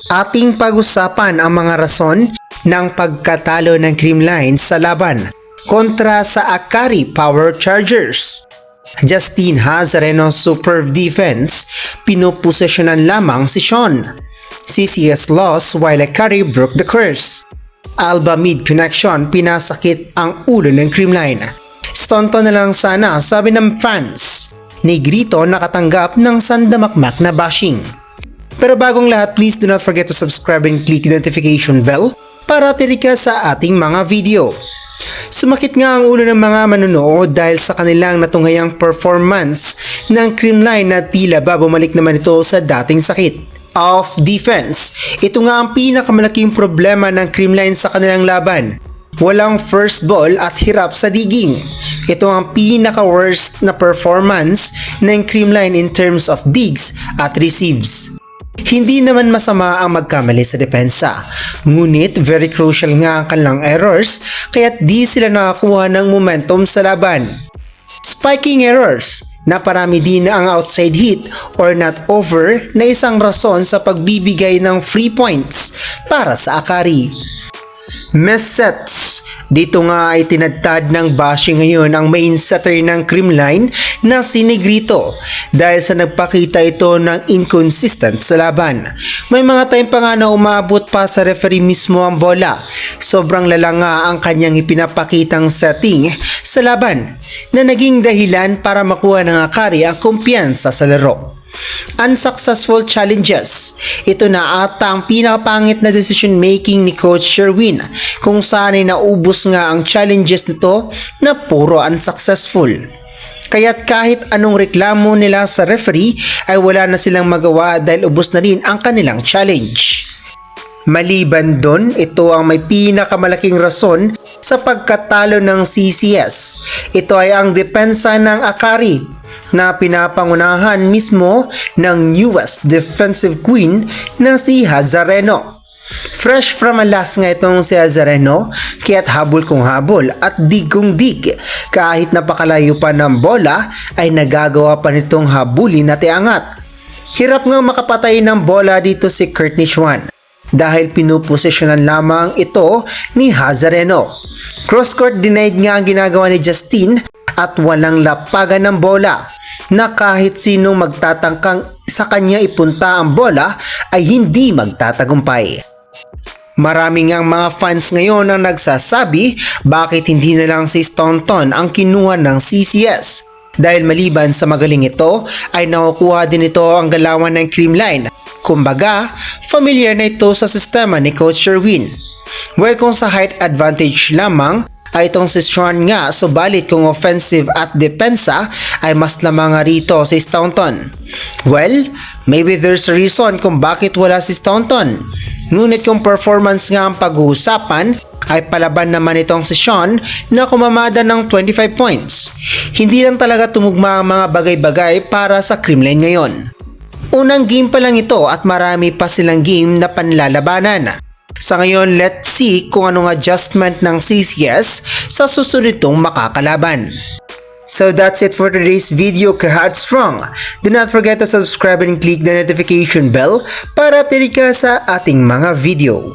Ating pag-usapan ang mga rason ng pagkatalo ng Creamline sa laban kontra sa Akari Power Chargers. Justin Hazareno's superb defense, pinuposisyonan lamang si Sean. CCS lost while Akari broke the curse. Alba mid connection, pinasakit ang ulo ng Creamline. Stonto na lang sana, sabi ng fans. Negrito nakatanggap ng sandamakmak na bashing. Pero bagong lahat, please do not forget to subscribe and click the notification bell para update ka sa ating mga video. Sumakit nga ang ulo ng mga manonood dahil sa kanilang natunghayang performance ng Creamline na tila ba bumalik naman ito sa dating sakit. Off defense, ito nga ang pinakamalaking problema ng Creamline sa kanilang laban. Walang first ball at hirap sa digging. Ito ang pinaka-worst na performance ng Creamline in terms of digs at receives. Hindi naman masama ang magkamali sa depensa, ngunit very crucial nga ang kanilang errors kaya't di sila nakakuha ng momentum sa laban. Spiking errors, naparami din ang outside hit or not over na isang rason sa pagbibigay ng free points para sa Akari. Miss sets. Dito nga ay tinadtad ng bashing ngayon ang main setter ng Creamline na si Negrito dahil sa nagpakita ito ng inconsistent sa laban. May mga time pa nga na umabot pa sa referee mismo ang bola. Sobrang lala nga ang kanyang ipinapakitang setting sa laban na naging dahilan para makuha ng Akari ang kumpiyansa sa laro. Unsuccessful challenges. Ito na ata ang pinakapangit na decision making ni Coach Sherwin kung saan ay naubos nga ang challenges nito na puro unsuccessful. Kaya't kahit anong reklamo nila sa referee ay wala na silang magawa dahil ubos na rin ang kanilang challenge. Maliban doon, ito ang may pinakamalaking rason sa pagkatalo ng CCS. Ito ay ang depensa ng Akari na pinapangunahan mismo ng newest defensive queen na si Hazareno. Fresh from a loss nga itong si Hazareno, kaya't habol kung habol at dig kung dig. Kahit napakalayo pa ng bola ay nagagawa pa nitong habulin at iangat. Hirap nga makapatay ng bola dito si Courtney Schwan dahil pinuposisyonan lamang ito ni Hazareno. Cross-court denied nga ang ginagawa ni Justin at walang lapagan ng bola na kahit sinong magtatangkang sa kanya ipunta ang bola ay hindi magtatagumpay. Marami ngang mga fans ngayon ang nagsasabi bakit hindi na lang si Staunton ang kinuha ng CCS dahil maliban sa magaling ito ay nakukuha din ito ang galawan ng Creamline. Kumbaga, familiar na ito sa sistema ni Coach Sherwin. Well, kung sa height advantage lamang ay itong si Sean nga, subalit kung offensive at depensa ay mas lamang nga rito si Staunton. Well, maybe there's a reason kung bakit wala si Staunton. Ngunit kung performance nga ang pag-uusapan ay palaban naman itong si Sean na kumamada ng 25 points. Hindi lang talaga tumugma ang mga bagay-bagay para sa Creamline ngayon. Unang game pa lang ito at marami pa silang game na panlalabanan. Sa ngayon, let's see kung anong adjustment ng CCS sa susunod itong makakalaban. So that's it for today's video, Kahat Strong. Do not forget to subscribe and click the notification bell para update ka sa ating mga video.